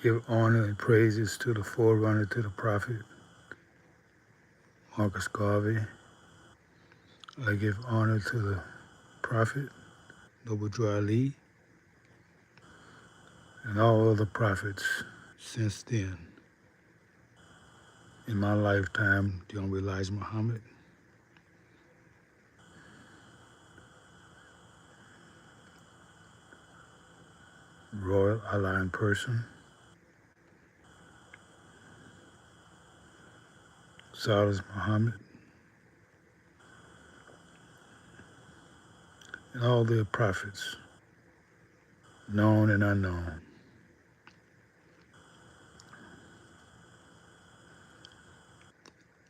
give honor and praises to the forerunner, to the prophet, Marcus Garvey. I give honor to the prophet, Noble Drew Ali, and all other prophets since then. In my lifetime, the Honorable Elijah Muhammad, Royal Allah in person, Salas Muhammad, and all their prophets, known and unknown.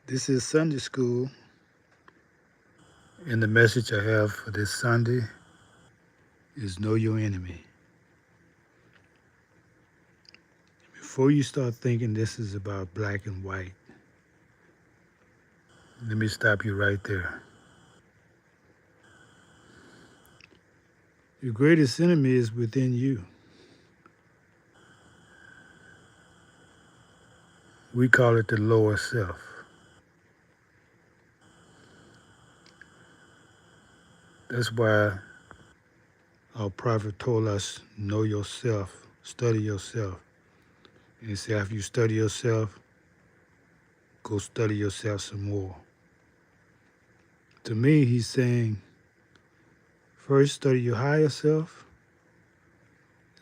This is Sunday School, and the message I have for this Sunday is know your enemy. Before you start thinking this is about black and white, let me stop you right there. Your greatest enemy is within you. We call it the lower self. That's why our prophet told us, know yourself, study yourself. And he said, after you study yourself, go study yourself some more. To me, he's saying, first study your higher self,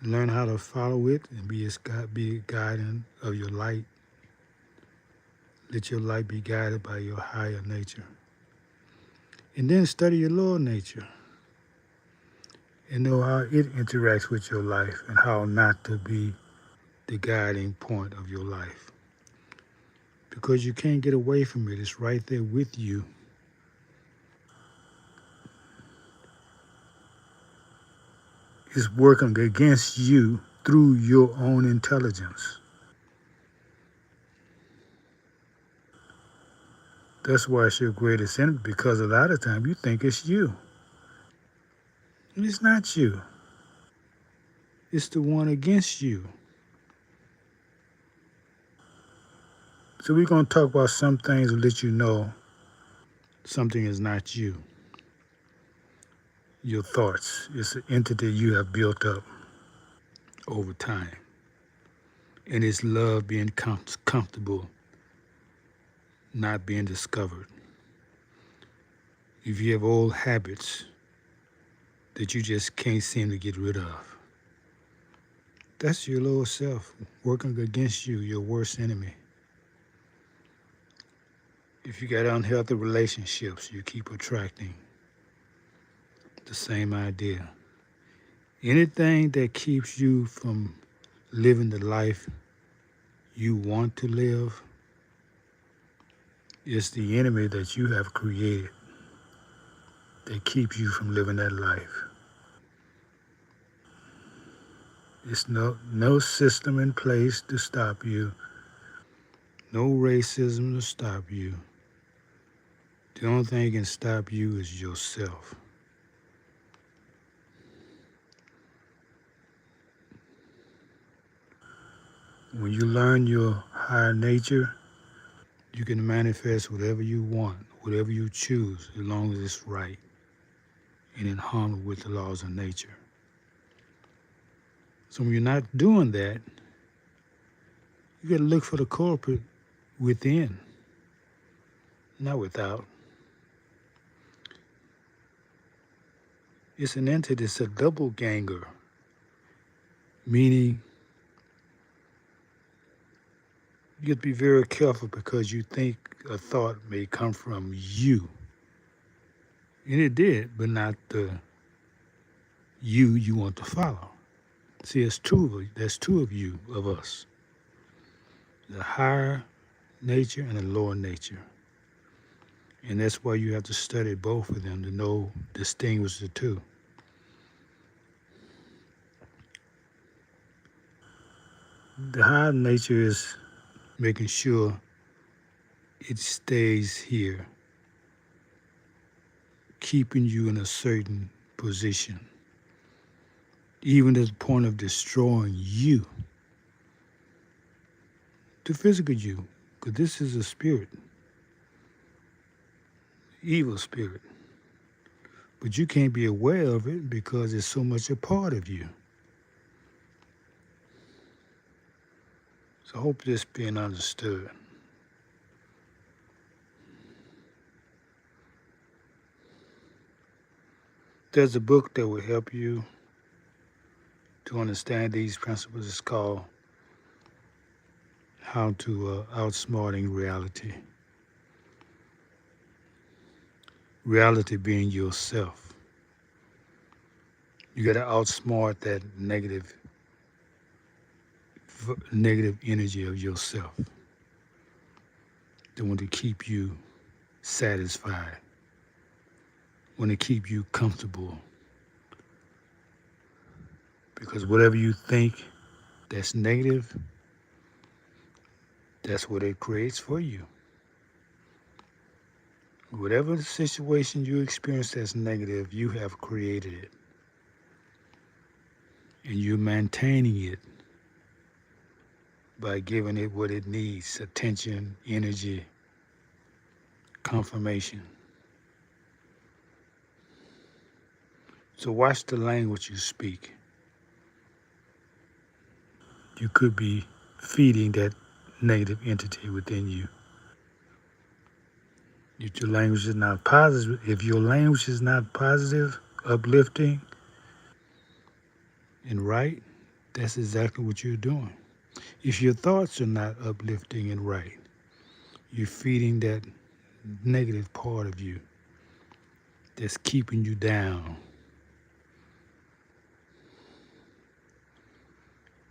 learn how to follow it and be a guardian of your light. Let your light be guided by your higher nature. And then study your lower nature and know how it interacts with your life and how not to be the guiding point of your life. Because you can't get away from it. It's right there with you. It's working against you through your own intelligence. That's why it's your greatest enemy, because a lot of times you think it's you. And it's not you. It's the one against you. So we're going to talk about some things to let you know something is not you. Your thoughts. It's an entity you have built up over time. And it's love being comfortable, not being discovered. If you have old habits that you just can't seem to get rid of, that's your lower self working against you, your worst enemy. If you got unhealthy relationships, you keep attracting the same idea. Anything that keeps you from living the life you want to live is the enemy that you have created that keeps you from living that life. There's no system in place to stop you, no racism to stop you. The only thing that can stop you is yourself. When you learn your higher nature, you can manifest whatever you want, whatever you choose, as long as it's right and in harmony with the laws of nature. So when you're not doing that, you got to look for the culprit within, not without. It's an entity, it's a double ganger, meaning you have to be very careful because you think a thought may come from you. And it did, but not the you want to follow. See, there's two of you, of us. The higher nature and the lower nature. And that's why you have to study both of them to distinguish the two. The higher nature is making sure it stays here, keeping you in a certain position, even to the point of destroying you. to physical you, because this is a spirit, evil spirit. But you can't be aware of it because it's so much a part of you. So I hope this being understood. There's a book that will help you to understand these principles. It's called How to Outsmarting Reality. Reality being yourself. You got to outsmart that negative energy of yourself. They want to keep you satisfied, want to keep you comfortable. Because whatever you think that's negative, that's what it creates for you. Whatever situation you experience that's negative, you have created it. And you're maintaining it by giving it what it needs: attention, energy, confirmation. So watch the language you speak. You could be feeding that negative entity within you. If your language is not positive, uplifting, and right, that's exactly what you're doing. If your thoughts are not uplifting and right, you're feeding that negative part of you that's keeping you down.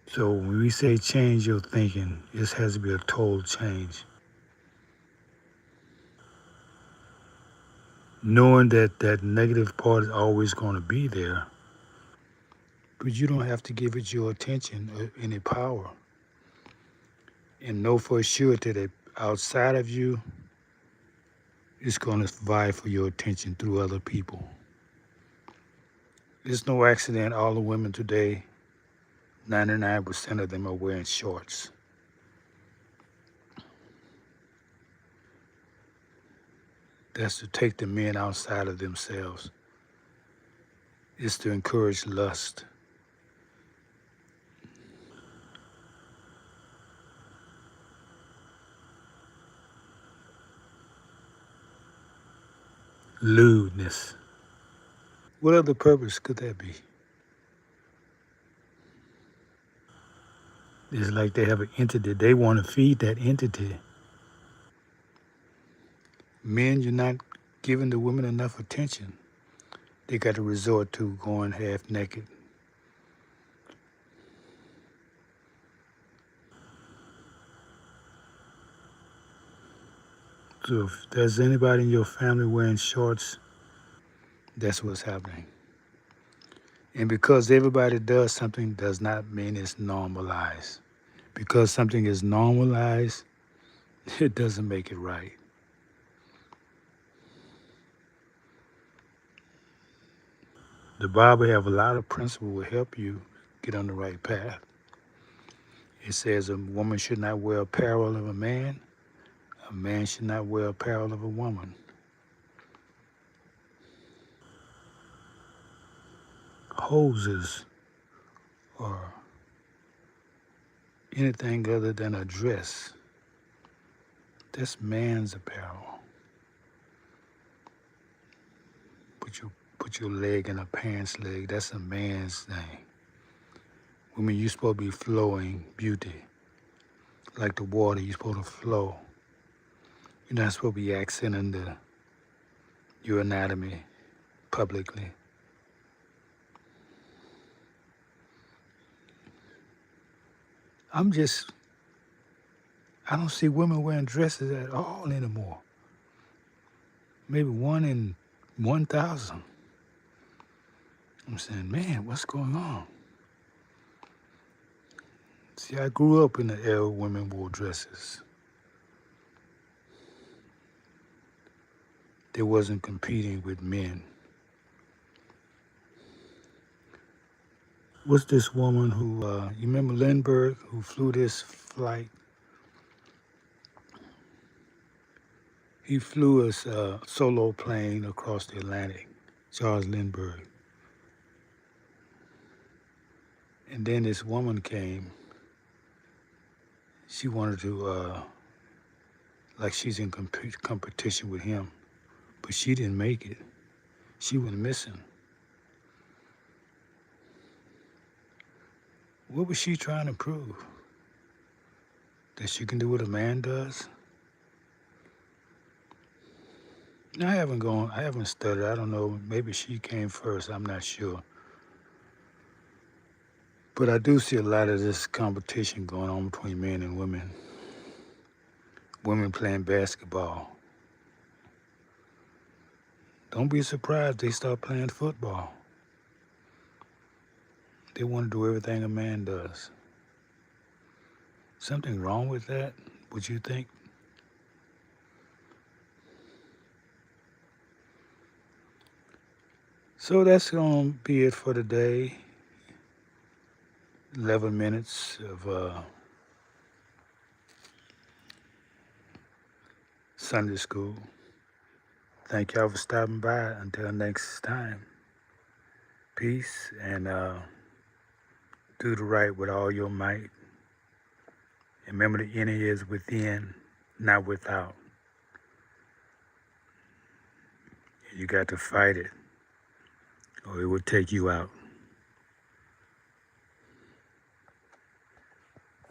So when we say change your thinking, this has to be a total change. Knowing that that negative part is always going to be there, but you don't have to give it your attention or any power. And know for sure that outside of you, it's going to vie for your attention through other people. It's no accident all the women today, 99% of them are wearing shorts. That's to take the men outside of themselves. It's to encourage lust. Lewdness. What other purpose could that be? It's like they have an entity. They want to feed that entity. Men, you're not giving the women enough attention. They got to resort to going half naked. So if there's anybody in your family wearing shorts, that's what's happening. And because everybody does something does not mean it's normalized. Because something is normalized, it doesn't make it right. The Bible have a lot of principles will help you get on the right path. It says a woman should not wear apparel of a man should not wear apparel of a woman. Hoses or anything other than a dress, that's man's apparel. Put your leg in a pants leg, that's a man's thing. Women, you're supposed to be flowing beauty. Like the water, you're supposed to flow. You're not supposed to be accenting your anatomy publicly. I don't see women wearing dresses at all anymore. Maybe 1 in 1,000. I'm saying, man, what's going on? See, I grew up in the era women wore dresses. They wasn't competing with men. What's this woman who, you remember Lindbergh, who flew this flight He flew his solo plane across the Atlantic, Charles Lindbergh. And then this woman came. She wanted to, like she's in competition with him, but she didn't make it. She went missing. What was she trying to prove? That she can do what a man does? Now, I haven't studied. I don't know. Maybe she came first. I'm not sure. But I do see a lot of this competition going on between men and women. Women playing basketball. Don't be surprised they start playing football. They want to do everything a man does. Something wrong with that, would you think? So that's going to be it for today. 11 minutes of Sunday school. Thank y'all for stopping by. Until next time, peace, and do the right with all your might. And remember, the enemy is within, not without. You got to fight it, or it will take you out.